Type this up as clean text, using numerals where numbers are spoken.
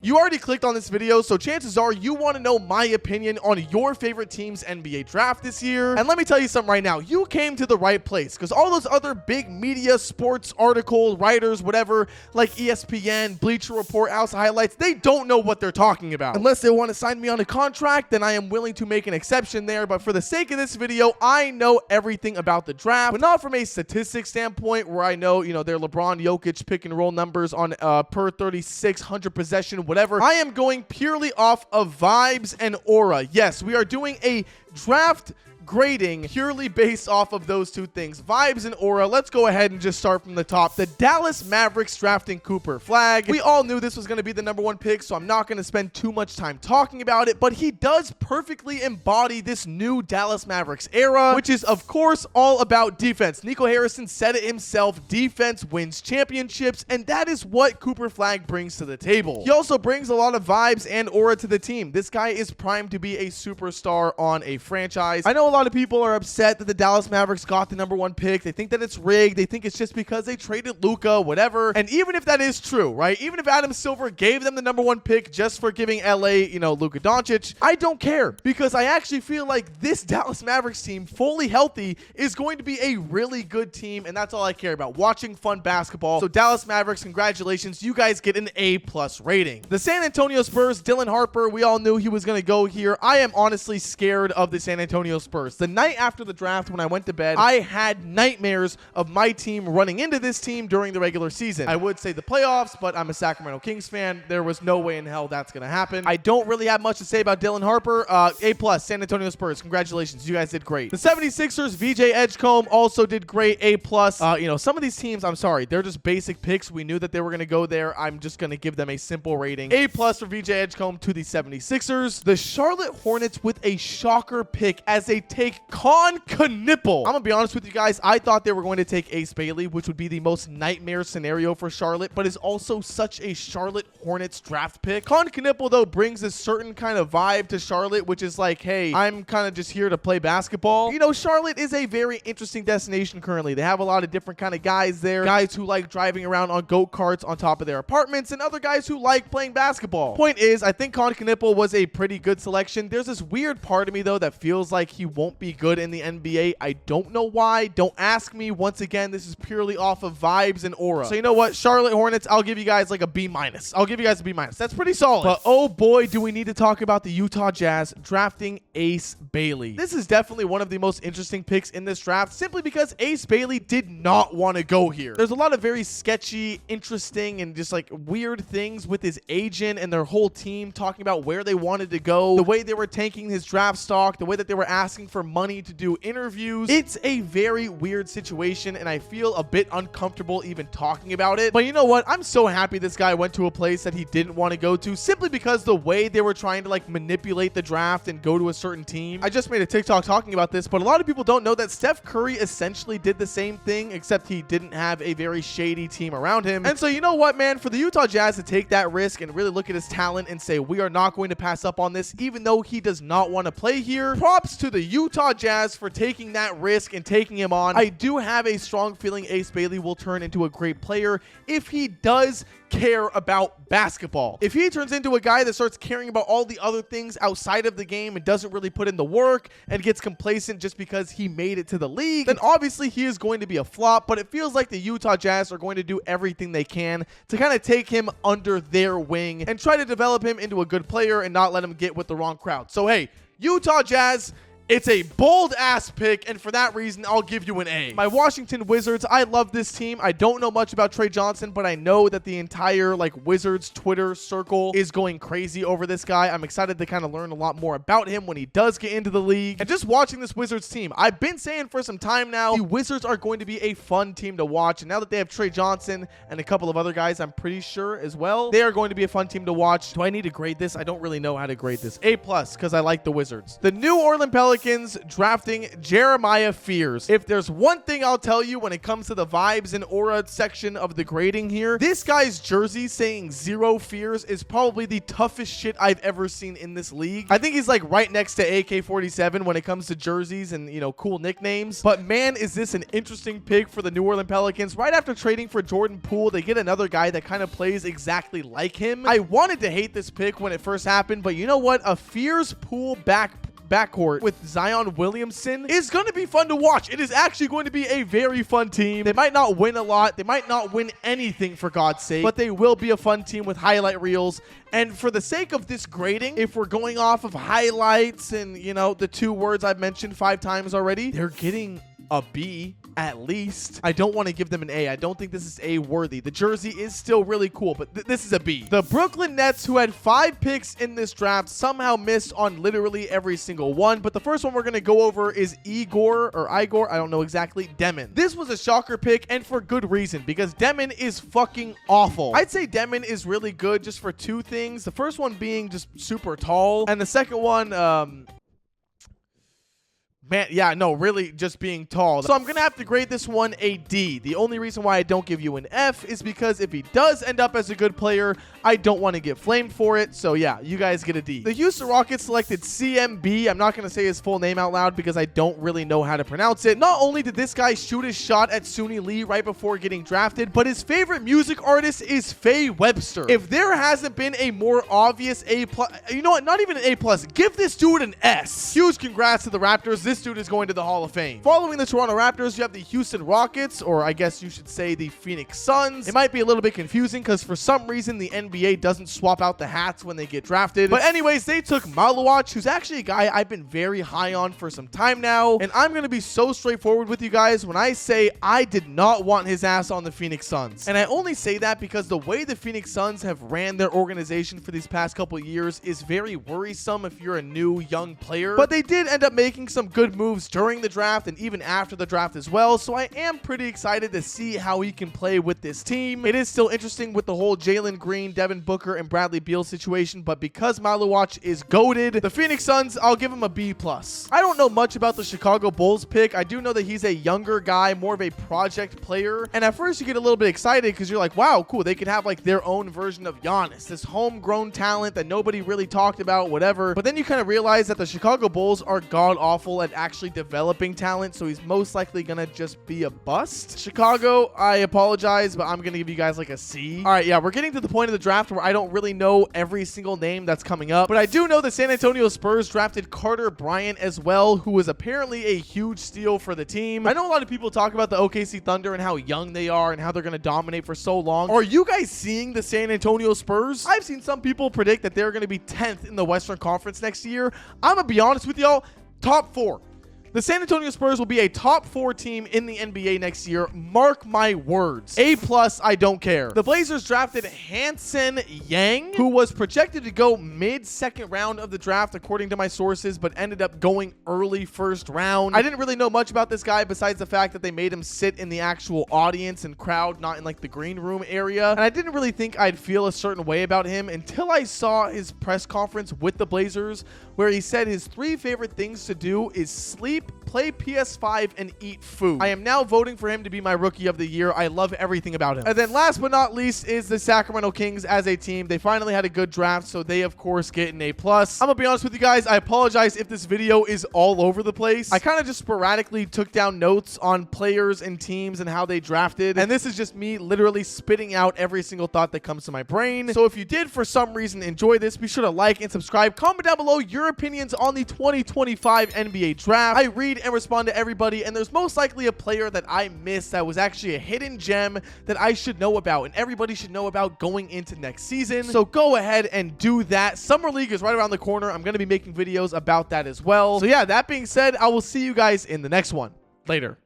You already clicked on this video, so chances are you want to know my opinion on your favorite team's NBA draft this year. And let me tell you something right now, you came to the right place, because all those other big media, sports article writers, whatever, like ESPN, Bleacher Report, House Highlights, they don't know what they're talking about. Unless they want to sign me on a contract, then I am willing to make an exception there. But for the sake of this video, I know everything about the draft, but not from a statistics standpoint where I know, their LeBron, Jokic pick and roll numbers on per 36, 100 possession, whatever. I am going purely off of vibes and aura. Yes, we are doing a draft grading purely based off of those two things, vibes and aura. Let's go ahead and just start from the top. The Dallas Mavericks drafting Cooper Flagg. We all knew this was going to be the #1 pick, so I'm not going to spend too much time talking about it, but he does perfectly embody this new Dallas Mavericks era, which is of course all about defense. Nico Harrison said it himself, defense wins championships, and that is what Cooper Flagg brings to the table. He also brings a lot of vibes and aura to the team. This guy is primed to be a superstar on a franchise. I know a lot of people are upset that the Dallas Mavericks got the #1 pick. They think that it's rigged. They think it's just because they traded Luka, whatever. And even if that is true, right? Even if Adam Silver gave them the #1 pick just for giving LA, Luka Doncic, I don't care, because I actually feel like this Dallas Mavericks team, fully healthy, is going to be a really good team, and that's all I care about, watching fun basketball. So Dallas Mavericks, congratulations. You guys get an A+ rating. The San Antonio Spurs, Dylan Harper, we all knew he was going to go here. I am honestly scared of the San Antonio Spurs. The night after the draft, when I went to bed, I had nightmares of my team running into this team during the regular season. I would say the playoffs, but I'm a Sacramento Kings fan. There was no way in hell that's going to happen. I don't really have much to say about Dylan Harper. A+, San Antonio Spurs. Congratulations. You guys did great. The 76ers, VJ Edgecombe, also did great. A+. Some of these teams, I'm sorry, they're just basic picks. We knew that they were going to go there. I'm just going to give them a simple rating. A+ for VJ Edgecombe to the 76ers. The Charlotte Hornets with a shocker pick as they take Con Knipple. I'm gonna be honest with you guys, I thought they were going to take Ace Bailey, which would be the most nightmare scenario for Charlotte, but is also such a Charlotte Hornets draft pick. Con Knipple, though, brings a certain kind of vibe to Charlotte, which is like, hey, I'm kind of just here to play basketball. Charlotte is a very interesting destination currently. They have a lot of different kind of guys there, guys who like driving around on go-karts on top of their apartments, and other guys who like playing basketball. Point is, I think Con Knipple was a pretty good selection. There's this weird part of me, though, that feels like he won't be good in the NBA. I don't know why. Don't ask me. Once again, this is purely off of vibes and aura. So you know what? Charlotte Hornets, I'll give you guys like a B-. I'll give you guys a B-. That's pretty solid. But oh boy, do we need to talk about the Utah Jazz drafting Ace Bailey. This is definitely one of the most interesting picks in this draft, simply because Ace Bailey did not want to go here. There's a lot of very sketchy, interesting, and just like weird things with his agent and their whole team talking about where they wanted to go, the way they were tanking his draft stock, the way that they were asking for money to do interviews. It's a very weird situation, and I feel a bit uncomfortable even talking about it. But you know what? I'm so happy this guy went to a place that he didn't want to go to, simply because the way they were trying to like manipulate the draft and go to a certain team. I just made a TikTok talking about this, but a lot of people don't know that Steph Curry essentially did the same thing, except he didn't have a very shady team around him. And so you know what, man? For the Utah Jazz to take that risk and really look at his talent and say, we are not going to pass up on this, even though he does not want to play here, props to the Utah Jazz for taking that risk and taking him on. I do have a strong feeling Ace Bailey will turn into a great player if he does care about basketball. If he turns into a guy that starts caring about all the other things outside of the game and doesn't really put in the work and gets complacent just because he made it to the league, then obviously he is going to be a flop. But it feels like the Utah Jazz are going to do everything they can to kind of take him under their wing and try to develop him into a good player and not let him get with the wrong crowd. So hey, Utah Jazz, it's a bold ass pick, and for that reason, I'll give you an A. My Washington Wizards, I love this team. I don't know much about Trey Johnson, but I know that the entire Wizards Twitter circle is going crazy over this guy. I'm excited to kind of learn a lot more about him when he does get into the league. And just watching this Wizards team, I've been saying for some time now, the Wizards are going to be a fun team to watch. And now that they have Trey Johnson and a couple of other guys, I'm pretty sure as well, they are going to be a fun team to watch. Do I need to grade this? I don't really know how to grade this. A+, because I like the Wizards. The New Orleans Pelicans Pelicans drafting Jeremiah Fears. If there's one thing I'll tell you when it comes to the vibes and aura section of the grading here, this guy's jersey saying 0 fears is probably the toughest shit I've ever seen in this league. I think he's like right next to AK-47 when it comes to jerseys and, you know, cool nicknames. But man, is this an interesting pick for the New Orleans Pelicans. Right after trading for Jordan Poole, they get another guy that kind of plays exactly like him. I wanted to hate this pick when it first happened, but you know what? A Fears Poole backcourt with Zion Williamson is going to be fun to watch. It is actually going to be a very fun team. They might not win a lot. They might not win anything, for God's sake, but they will be a fun team with highlight reels. And for the sake of this grading, if we're going off of highlights and, you know, the 2 words I've mentioned 5 times already, they're getting a B at least. I don't want to give them an A. I don't think this is A worthy. The jersey is still really cool, but this is a B. The Brooklyn Nets, who had 5 picks in this draft, somehow missed on literally every single one. But the first one we're going to go over is Igor, I don't know exactly, Demon. This was a shocker pick, and for good reason, because Demon is fucking awful. I'd say Demon is really good just for 2 things. The first one being just super tall, and the second one, man, yeah, no, really just being tall. So I'm going to have to grade this one a D. The only reason why I don't give you an F is because if he does end up as a good player, I don't want to get flamed for it. So yeah, you guys get a D. The Houston Rockets selected CMB. I'm not going to say his full name out loud because I don't really know how to pronounce it. Not only did this guy shoot his shot at Suni Lee right before getting drafted, but his favorite music artist is Faye Webster. If there hasn't been a more obvious A+, you know what? Not even an A+. Give this dude an S. Huge congrats to the Raptors. This dude is going to the Hall of Fame. Following the Toronto Raptors, you have the Houston Rockets, or I guess you should say the Phoenix Suns. It might be a little bit confusing because for some reason the NBA doesn't swap out the hats when they get drafted. But anyways, they took Maluach, who's actually a guy I've been very high on for some time now. And I'm going to be so straightforward with you guys when I say I did not want his ass on the Phoenix Suns. And I only say that because the way the Phoenix Suns have ran their organization for these past couple of years is very worrisome if you're a new young player. But they did end up making some good moves during the draft and even after the draft as well, so I am pretty excited to see how he can play with this team. It is still interesting with the whole Jalen Green, Devin Booker, and Bradley Beal situation, but because Maluach is goated, the Phoenix Suns, I'll give him a B+. I don't know much about the Chicago Bulls pick. I do know that he's a younger guy, more of a project player, and at first you get a little bit excited because you're like, wow, cool, they could have like their own version of Giannis, this homegrown talent that nobody really talked about, whatever. But then you kind of realize that the Chicago Bulls are god-awful at actually developing talent, so he's most likely gonna just be a bust. Chicago, I apologize, but I'm gonna give you guys like a C. All right, yeah, we're getting to the point of the draft where I don't really know every single name that's coming up, but I do know the San Antonio Spurs drafted Carter Bryant as well, who was apparently a huge steal for the team. I know a lot of people talk about the OKC Thunder and how young they are and how they're gonna dominate for so long. Are you guys seeing the San Antonio Spurs? I've seen some people predict that they're gonna be 10th in the Western Conference next year. I'm gonna be honest with y'all, top 4. The San Antonio Spurs will be a top 4 team in the NBA next year. Mark my words. A+, I don't care. The Blazers drafted Hansen Yang, who was projected to go mid-second round of the draft, according to my sources, but ended up going early first round. I didn't really know much about this guy besides the fact that they made him sit in the actual audience and crowd, not in like the green room area. And I didn't really think I'd feel a certain way about him until I saw his press conference with the Blazers, where he said his 3 favorite things to do is sleep, play PS5, and eat food. I am now voting for him to be my rookie of the year. I love everything about him. And then last but not least is the Sacramento Kings as a team. They finally had a good draft, so they of course get an A+. I'm gonna be honest with you guys, I apologize if this video is all over the place. I kind of just sporadically took down notes on players and teams and how they drafted, and this is just me literally spitting out every single thought that comes to my brain. So if you did for some reason enjoy this, be sure to like and subscribe. Comment down below your opinions on the 2025 NBA draft. I read and respond to everybody, and there's most likely a player that I missed that was actually a hidden gem that I should know about and everybody should know about going into next season. So go ahead and do that. Summer League is right around the corner. I'm going to be making videos about that as well. So yeah, that being said, I will see you guys in the next one. Later.